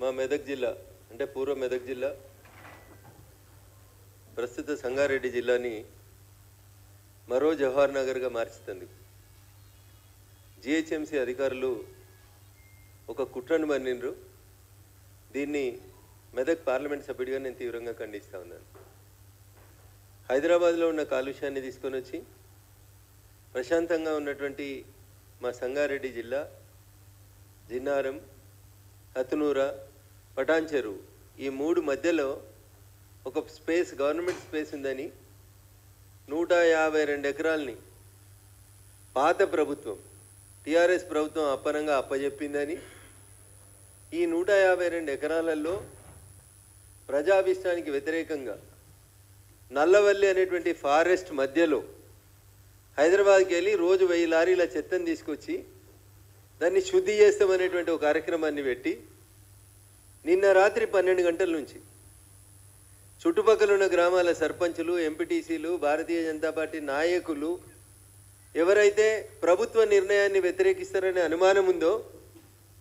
మా మెదక్ జిల్లా అంటే పూర్వ మెదక్ జిల్లా ప్రస్తుత సంగారెడ్డి జిల్లాని మరో జవహర్ నగర్గా మార్చుతుంది. జిహెచ్ఎంసీ అధికారులు ఒక కుట్రను మన్నిండ్రు. దీన్ని మెదక్ పార్లమెంట్ సభ్యుడిగా నేను తీవ్రంగా ఖండిస్తూ ఉన్నాను. హైదరాబాద్లో ఉన్న కాలుష్యాన్ని తీసుకొని వచ్చి ప్రశాంతంగా ఉన్నటువంటి మా సంగారెడ్డి జిల్లా జిన్నారం, హతునూర, పటాన్ చెరువు ఈ మూడు మధ్యలో ఒక స్పేస్, గవర్నమెంట్ స్పేస్ ఉందని 152 ఎకరాలని పాత ప్రభుత్వం టీఆర్ఎస్ ప్రభుత్వం అప్పనంగా అప్పజెప్పిందని, ఈ 152 ఎకరాలలో ప్రజాభిష్టానికి వ్యతిరేకంగా నల్లవల్లి అనేటువంటి ఫారెస్ట్ మధ్యలో హైదరాబాద్కి వెళ్ళి రోజు 1000 లారీల చెత్తను తీసుకొచ్చి దాన్ని శుద్ధి చేస్తామనేటువంటి ఒక కార్యక్రమాన్ని పెట్టి నిన్న రాత్రి 12 గంటల నుంచి చుట్టుపక్కల ఉన్న గ్రామాల సర్పంచులు, ఎంపీటీసీలు, భారతీయ జనతా పార్టీ నాయకులు ఎవరైతే ప్రభుత్వ నిర్ణయాన్ని వ్యతిరేకిస్తారనే అనుమానం ఉందో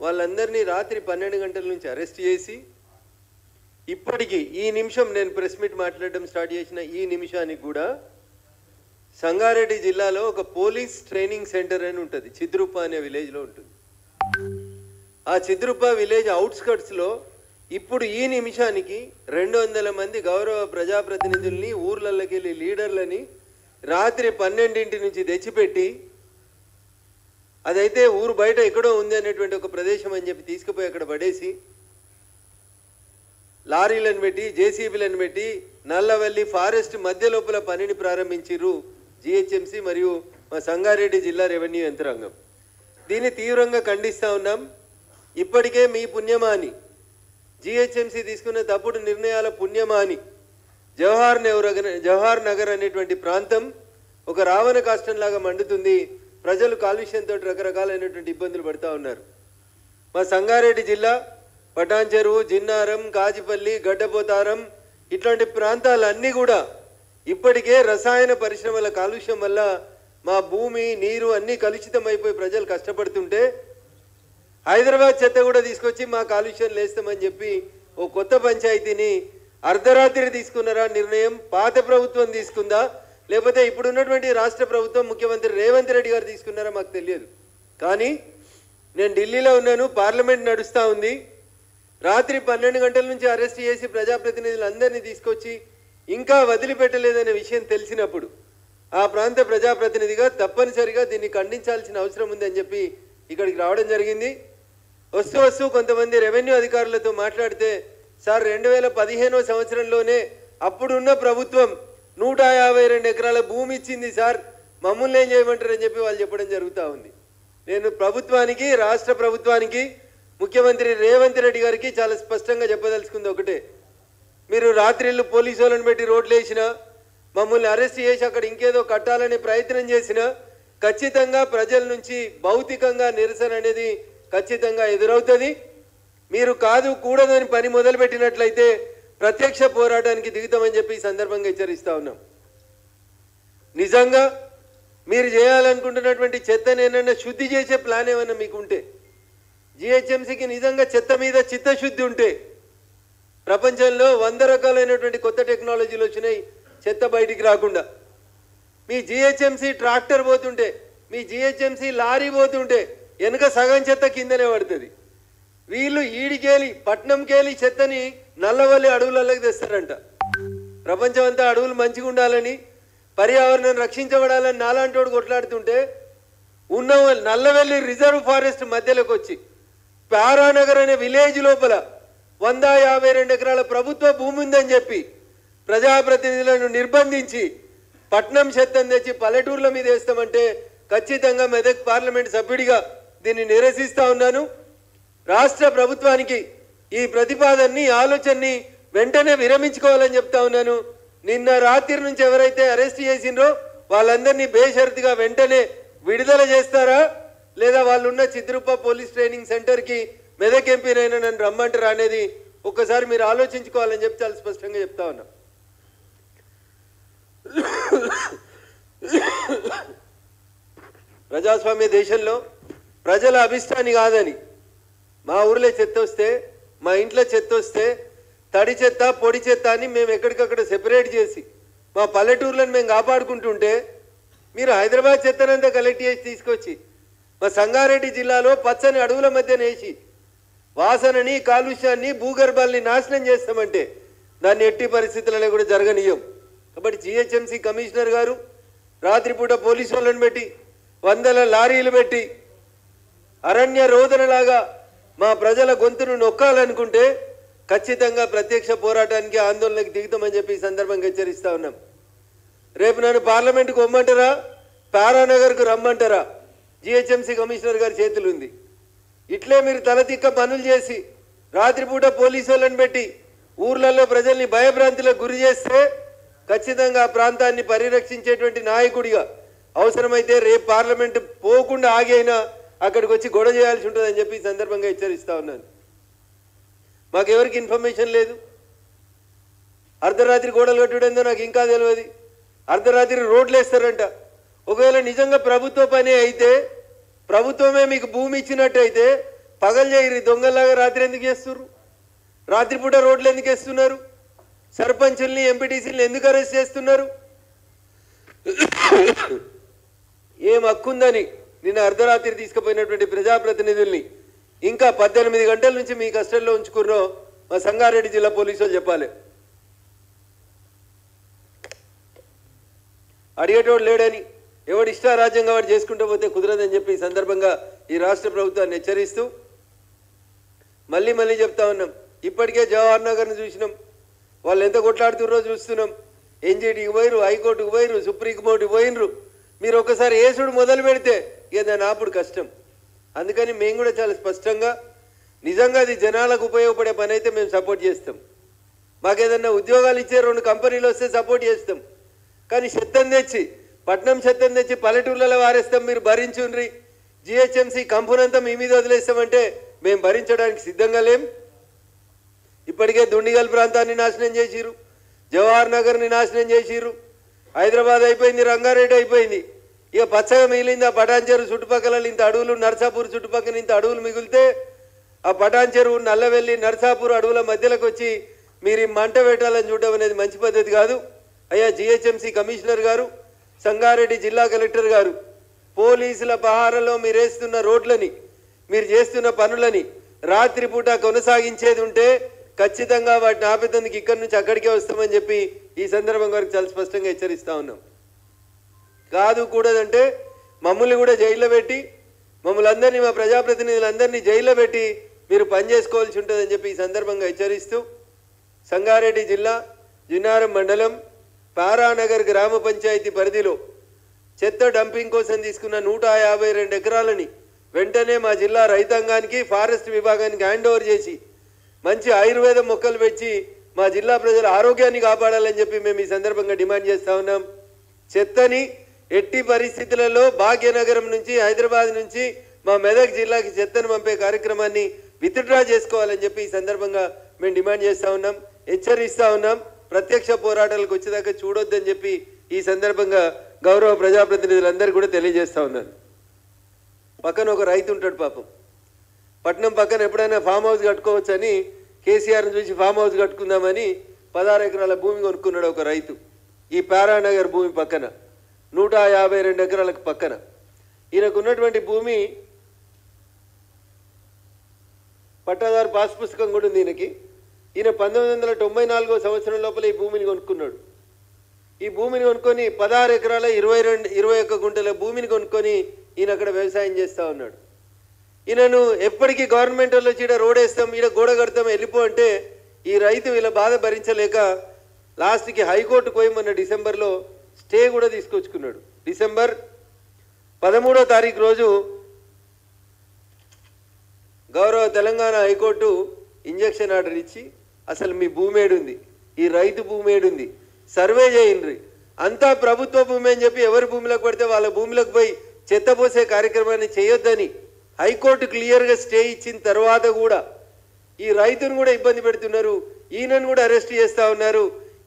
వాళ్ళందరినీ రాత్రి 12 గంటల నుంచి అరెస్ట్ చేసి ఇప్పటికీ ఈ నిమిషం నేను ప్రెస్ మీట్ మాట్లాడడం స్టార్ట్ చేసిన ఈ నిమిషానికి కూడా సంగారెడ్డి జిల్లాలో ఒక పోలీస్ ట్రైనింగ్ సెంటర్ అని ఉంటుంది, చిద్రుప్ప అనే విలేజ్లో ఉంటుంది. ఆ చిద్రుప్ప విలేజ్ అవుట్స్కట్స్లో ఇప్పుడు ఈ నిమిషానికి 200 మంది గౌరవ ప్రజాప్రతినిధుల్ని, ఊర్లలోకి వెళ్ళి లీడర్లని రాత్రి 12 నుంచి తెచ్చిపెట్టి, అదైతే ఊరు బయట ఎక్కడో ఉంది అనేటువంటి ఒక ప్రదేశం అని చెప్పి తీసుకుపోయి అక్కడ పడేసి లారీలను పెట్టి, జేసీబీలను పెట్టి నల్లవల్లి ఫారెస్ట్ మధ్య లోపల పనిని ప్రారంభించారు జిహెచ్ఎంసీ మరియు మా సంగారెడ్డి జిల్లా రెవెన్యూ యంత్రాంగం. దీన్ని తీవ్రంగా ఖండిస్తూ ఉన్నాం. ఇప్పటికే మీ పుణ్యమాని, జిహెచ్ఎంసీ తీసుకున్న తప్పుడు నిర్ణయాల పుణ్యమాని జవహర్ నగర్ అనేటువంటి ప్రాంతం ఒక రావణ కాష్టంలాగా మండుతుంది. ప్రజలు కాలుష్యంతో రకరకాలైనటువంటి ఇబ్బందులు పడుతూ ఉన్నారు. మా సంగారెడ్డి జిల్లా పటాన్ చెరువు, జిన్నారం, కాజిపల్లి, గడ్డపోతారం ఇట్లాంటి ప్రాంతాలన్నీ కూడా ఇప్పటికే రసాయన పరిశ్రమల కాలుష్యం వల్ల మా భూమి, నీరు అన్నీ కలుషితం అయిపోయి ప్రజలు కష్టపడుతుంటే హైదరాబాద్ చెత్త కూడా తీసుకొచ్చి మా కాలుష్యం లేస్తామని చెప్పి ఓ కొత్త పంచాయతీని అర్ధరాత్రి తీసుకున్నారా నిర్ణయం? పాత ప్రభుత్వం తీసుకుందా లేకపోతే ఇప్పుడు ఉన్నటువంటి రాష్ట్ర ప్రభుత్వం ముఖ్యమంత్రి రేవంత్ రెడ్డి గారు తీసుకున్నారా మాకు తెలియదు. కానీ నేను ఢిల్లీలో ఉన్నాను, పార్లమెంట్ నడుస్తూ ఉంది. రాత్రి 12 గంటల నుంచి అరెస్ట్ చేసి ప్రజాప్రతినిధులందరినీ తీసుకొచ్చి ఇంకా వదిలిపెట్టలేదనే విషయం తెలిసినప్పుడు ఆ ప్రాంత ప్రజాప్రతినిధిగా తప్పనిసరిగా దీన్ని ఖండించాల్సిన అవసరం ఉందని చెప్పి ఇక్కడికి రావడం జరిగింది. వస్తూ కొంతమంది రెవెన్యూ అధికారులతో మాట్లాడితే, సార్ 2015వ సంవత్సరంలోనే అప్పుడున్న ప్రభుత్వం 152 ఎకరాల భూమి ఇచ్చింది సార్, మమ్మల్ని ఏం చేయమంటారని చెప్పి వాళ్ళు చెప్పడం జరుగుతూ ఉంది. నేను ప్రభుత్వానికి, రాష్ట్ర ప్రభుత్వానికి, ముఖ్యమంత్రి రేవంత్ రెడ్డి గారికి చాలా స్పష్టంగా చెప్పదలుచుకుంది ఒకటే, మీరు రాత్రిళ్ళు పోలీసు వాళ్ళని పెట్టి రోడ్లు వేసినా, మమ్మల్ని అరెస్ట్ చేసి అక్కడ ఇంకేదో కట్టాలనే ప్రయత్నం చేసినా ఖచ్చితంగా ప్రజల నుంచి భౌతికంగా నిరసన అనేది ఖచ్చితంగా ఎదురవుతుంది. మీరు కాదు కూడదని పని మొదలుపెట్టినట్లయితే ప్రత్యక్ష పోరాటానికి దిగుతామని చెప్పి ఈ సందర్భంగా హెచ్చరిస్తూ ఉన్నాం. నిజంగా మీరు చేయాలనుకుంటున్నటువంటి చెత్తను ఏమన్నా శుద్ధి చేసే ప్లాన్ ఏమన్నా మీకు ఉంటే, జిహెచ్ఎంసీకి నిజంగా చెత్త మీద చిత్తశుద్ధి ఉంటే, ప్రపంచంలో 100 రకాలైనటువంటి కొత్త టెక్నాలజీలు వచ్చినాయి చెత్త బయటికి రాకుండా. మీ జిహెచ్ఎంసీ ట్రాక్టర్ పోతుంటే, మీ జిహెచ్ఎంసీ లారీ పోతుంటే వెనుక సగం చెత్త కిందనే పడుతుంది. వీళ్ళు ఈడికేలి పట్నంకేలి చెత్తని నల్లవల్లి అడవులలోకి తెస్తారంట. ప్రపంచం అంతా అడవులు మంచిగా ఉండాలని, పర్యావరణం రక్షించబడాలని నాలాంటోడు కొట్లాడుతుంటే ఉన్న నల్లవల్లి రిజర్వ్ ఫారెస్ట్ మధ్యలోకి వచ్చి పారానగర్ అనే విలేజ్ లోపల 152 ఎకరాల ప్రభుత్వ భూమి ఉందని చెప్పి ప్రజాప్రతినిధులను నిర్బంధించి పట్నం చెత్తను తెచ్చి పల్లెటూర్ల మీద వేస్తామంటే ఖచ్చితంగా మెదక్ పార్లమెంట్ సభ్యుడిగా దీన్ని నిరసిస్తూ ఉన్నాను. రాష్ట్ర ప్రభుత్వానికి ఈ ప్రతిపాదనని, ఆలోచనని వెంటనే విరమించుకోవాలని చెప్తా ఉన్నాను. నిన్న రాత్రి నుంచి ఎవరైతే అరెస్ట్ చేసిండ్రో వాళ్ళందరినీ బేషరతుగా వెంటనే విడుదల చేస్తారా, లేదా వాళ్ళు ఉన్న చిద్రుప్ప పోలీస్ ట్రైనింగ్ సెంటర్కి మెదక్ ఎంపీనైనా నన్ను రమ్మంటారా అనేది ఒక్కసారి మీరు ఆలోచించుకోవాలని చెప్పి చాలా స్పష్టంగా చెప్తా ఉన్నా. ప్రజాస్వామ్య దేశంలో ప్రజల అభిష్టాన్ని కాదని మా ఊర్లో చెత్త వస్తే మా ఇంట్లో చెత్త వస్తే తడి చెత్త పొడి చెత్త అని మేము ఎక్కడికక్కడ సెపరేట్ చేసి మా పల్లెటూర్లను మేము కాపాడుకుంటుంటే మీరు హైదరాబాద్ చెత్తనంతా కలెక్ట్ చేసి తీసుకొచ్చి మా సంగారెడ్డి జిల్లాలో పచ్చని అడవుల మధ్య నేసి వాసనని కాలుష్యాన్ని భూగర్భాల్ని నాశనం చేస్తామంటే దాన్ని ఎట్టి పరిస్థితులలో కూడా జరగనీయం. కాబట్టి జిహెచ్ఎంసీ కమిషనర్ గారు రాత్రిపూట పోలీసు వాళ్ళని పెట్టి 100 లారీలు పెట్టి అరణ్య రోదనలాగా మా ప్రజల గొంతును నొక్కాలనుకుంటే ఖచ్చితంగా ప్రత్యక్ష పోరాటానికి ఆందోళనకు దిగుతామని చెప్పి ఈ సందర్భంగా హెచ్చరిస్తా ఉన్నాం. రేపు నన్ను పార్లమెంటుకు రమ్మంటారా, పారానగర్కు రమ్మంటారా, జిహెచ్ఎంసీ కమిషనర్ గారి చేతులు ఉంది. ఇట్లే మీరు తలతిక్క పనులు చేసి రాత్రిపూట పోలీసు వాళ్ళని పెట్టి ఊర్లలో ప్రజల్ని భయభ్రాంతులకు గురి చేస్తే ఖచ్చితంగా ఆ ప్రాంతాన్ని పరిరక్షించేటువంటి నాయకుడిగా అవసరమైతే రేపు పార్లమెంటు పోకుండా ఆగి అయినా అక్కడికి వచ్చి గొడవ చేయాల్సి ఉంటుందని చెప్పి ఈ సందర్భంగా హెచ్చరిస్తా ఉన్నాను. మాకెవరికి ఇన్ఫర్మేషన్ లేదు. అర్ధరాత్రి గోడలు కట్టుడేందో నాకు ఇంకా తెలియదు. అర్ధరాత్రి రోడ్లు వేస్తారంట. ఒకవేళ నిజంగా ప్రభుత్వ పని అయితే, ప్రభుత్వమే మీకు భూమి ఇచ్చినట్టయితే పగలు చేయరు, దొంగల్లాగా రాత్రి ఎందుకు చేస్తున్నారు? రాత్రిపూట రోడ్లు ఎందుకు వేస్తున్నారు? సర్పంచుల్ని ఎంపీటీసీని ఎందుకు అరెస్ట్ చేస్తున్నారు? ఏం హక్కుందని నిన్న అర్ధరాత్రి తీసుకుపోయినటువంటి ప్రజాప్రతినిధుల్ని ఇంకా 18 గంటల నుంచి మీ కస్టడీలో ఉంచుకున్నో మా సంగారెడ్డి జిల్లా పోలీసులు చెప్పాలి. అడిగేటోడు లేడని ఎవడు ఇష్టారాజ్యంగా వాడు చేసుకుంటూ పోతే కుదరదని చెప్పి ఈ సందర్భంగా ఈ రాష్ట్ర ప్రభుత్వాన్ని హెచ్చరిస్తూ మళ్ళీ చెప్తా ఉన్నాం. ఇప్పటికే జవహర్ నగర్ని చూసినాం, వాళ్ళు ఎంత కొట్లాడుతుర్రో చూస్తున్నాం. ఎన్జిటికి పోయిరు, హైకోర్టుకు పోయిరు, సుప్రీంకోర్టుకు పోయినరు. మీరు ఒకసారి ఏసుడు మొదలు పెడితే ఇక దాన్ని ఆపుడు కష్టం. అందుకని మేము కూడా చాలా స్పష్టంగా నిజంగా అది జనాలకు ఉపయోగపడే పని అయితే మేము సపోర్ట్ చేస్తాం. మాకేదన్నా ఉద్యోగాలు ఇచ్చే 2 కంపెనీలు వస్తే సపోర్ట్ చేస్తాం. కానీ చెత్తను తెచ్చి పట్నం చెత్తను తెచ్చి పల్లెటూర్లలో వారేస్తాం, మీరు భరించుండ్రి, జిహెచ్ఎంసీ కంపెనంతా మీ మీద వదిలేస్తామంటే మేము భరించడానికి సిద్ధంగా లేం. ఇప్పటికే దుండిగల్ ప్రాంతాన్ని నాశనం చేసిరు, జవహర్ నగర్ని నాశనం చేసిరు, హైదరాబాద్ అయిపోయింది, రంగారెడ్డి అయిపోయింది. ఇక పచ్చగా మిగిలింది ఆ పటాన్ చెరువు చుట్టుపక్కల ఇంత అడవులు, నర్సాపూర్ చుట్టుపక్కల ఇంత అడవులు మిగిలితే ఆ పటాన్ చెరువు, నల్లవెల్లి, నర్సాపూర్ అడవుల మధ్యలోకి వచ్చి మీరు ఈ మంట పెట్టాలని చూడడం అనేది మంచి పద్ధతి కాదు. అయ్యా జిహెచ్ఎంసీ కమిషనర్ గారు, సంగారెడ్డి జిల్లా కలెక్టర్ గారు, పోలీసుల పహారలో మీరు వేస్తున్న రోడ్లని, మీరు చేస్తున్న పనులని రాత్రిపూట కొనసాగించేది ఉంటే ఖచ్చితంగా వాటిని ఆపేందుకు ఇక్కడి నుంచి అక్కడికే వస్తామని చెప్పి ఈ సందర్భంగా వరకు చాలా స్పష్టంగా హెచ్చరిస్తా ఉన్నాం. కాదు కూడదంటే మమ్మల్ని కూడా జైల్లో పెట్టి, మమ్మల్ని అందరినీ, మా ప్రజాప్రతినిధులందరినీ జైల్లో పెట్టి మీరు పనిచేసుకోవాల్సి ఉంటుందని చెప్పి ఈ సందర్భంగా హెచ్చరిస్తూ సంగారెడ్డి జిల్లా జిన్నారం మండలం పారానగర్ గ్రామ పంచాయతీ పరిధిలో చెత్త డంపింగ్ కోసం తీసుకున్న 152 ఎకరాలని వెంటనే మా జిల్లా రైతాంగానికి, ఫారెస్ట్ విభాగానికి హ్యాండ్ ఓవర్ చేసి మంచి ఆయుర్వేద మొక్కలు పెంచి మా జిల్లా ప్రజల ఆరోగ్యాన్ని కాపాడాలని చెప్పి మేము ఈ సందర్భంగా డిమాండ్ చేస్తా ఉన్నాం. చెత్తని ఎట్టి పరిస్థితులలో భాగ్యనగరం నుంచి, హైదరాబాద్ నుంచి మా మెదక్ జిల్లాకి చెత్తను పంపే కార్యక్రమాన్ని విత్డ్రా చేసుకోవాలని చెప్పి ఈ సందర్భంగా మేము డిమాండ్ చేస్తా ఉన్నాం, హెచ్చరిస్తా ఉన్నాం. ప్రత్యక్ష పోరాటాలకు వచ్చేదాకా చూడొద్దని చెప్పి ఈ సందర్భంగా గౌరవ ప్రజాప్రతినిధులందరూ కూడా తెలియజేస్తా ఉన్నాను. పక్కన ఒక రైతు ఉంటాడు పాపం, పట్నం పక్కన ఎప్పుడైనా ఫామ్ హౌస్ కట్టుకోవచ్చని కేసీఆర్ని చూసి ఫామ్ హౌస్ కట్టుకుందామని 16 ఎకరాల భూమి కొనుక్కున్నాడు ఒక రైతు. ఈ పారానగర్ భూమి పక్కన 152 ఎకరాలకు పక్కన ఈయనకు ఉన్నటువంటి భూమి పట్టాదారు పాస్ పుస్తకం కూడా ఉంది ఈయనకి. ఈయన 1994 సంవత్సరం లోపల ఈ భూమిని కొనుక్కున్నాడు. ఈ భూమిని కొనుక్కొని 16 ఎకరాల 21 గుంటల భూమిని కొనుక్కొని ఈయన అక్కడ వ్యవసాయం చేస్తూ ఉన్నాడు. ఈయనను ఎప్పటికీ గవర్నమెంట్ వాళ్ళు వచ్చి ఈడ రోడ్ వేస్తాం, ఈడ గోడ కడతాం, వెళ్ళిపో అంటే ఈ రైతు వీళ్ళ బాధ భరించలేక లాస్ట్కి హైకోర్టుకు పోయి మొన్న డిసెంబర్లో స్టే కూడా తీసుకొచ్చుకున్నాడు. డిసెంబర్ 13వ తారీఖు రోజు గౌరవ తెలంగాణ హైకోర్టు ఇంజక్షన్ ఆర్డర్ ఇచ్చి అసలు మీ భూమి ఏడుంది, ఈ రైతు భూమి ఏడుంది, సర్వే చేయండి, అంతా ప్రభుత్వ భూమి అని చెప్పి ఎవరి భూమిలోకి పడితే వాళ్ళ భూమిలోకి పోయి చెత్త పోసే కార్యక్రమాన్ని చేయొద్దని హైకోర్టు క్లియర్గా స్టే ఇచ్చిన తర్వాత కూడా ఈ రైతును కూడా ఇబ్బంది పెడుతున్నారు, ఈయనను కూడా అరెస్ట్ చేస్తూ ఉన్నారు.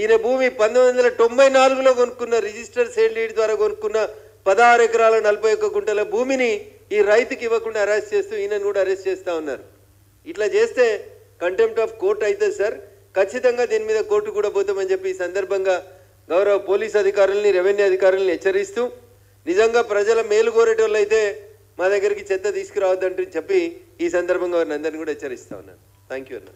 ఈయన భూమి 1994లో కొనుక్కున్న, రిజిస్టర్ సేల్ డీడ్ ద్వారా కొనుక్కున్న 16 ఎకరాల 41 గుంటల భూమిని ఈ రైతుకి ఇవ్వకుండా అరెస్ట్ చేస్తూ ఈయనను కూడా అరెస్ట్ చేస్తూ ఉన్నారు. ఇట్లా చేస్తే కంటెంప్ట్ ఆఫ్ కోర్ట్ అవుతుంది సార్. ఖచ్చితంగా దీని మీద కోర్టు కూడా పోతామని చెప్పి ఈ సందర్భంగా గౌరవ పోలీస్ అధికారులని, రెవెన్యూ అధికారులని హెచ్చరిస్తూ, నిజంగా ప్రజల మేలు కోరేటోళ్ళు అయితే మా దగ్గరికి చెత్త తీసుకురావద్దంటూ చెప్పి ఈ సందర్భంగా వారిని అందరినీ కూడా హెచ్చరిస్తా ఉన్నాను. థ్యాంక్ యూ అన్న.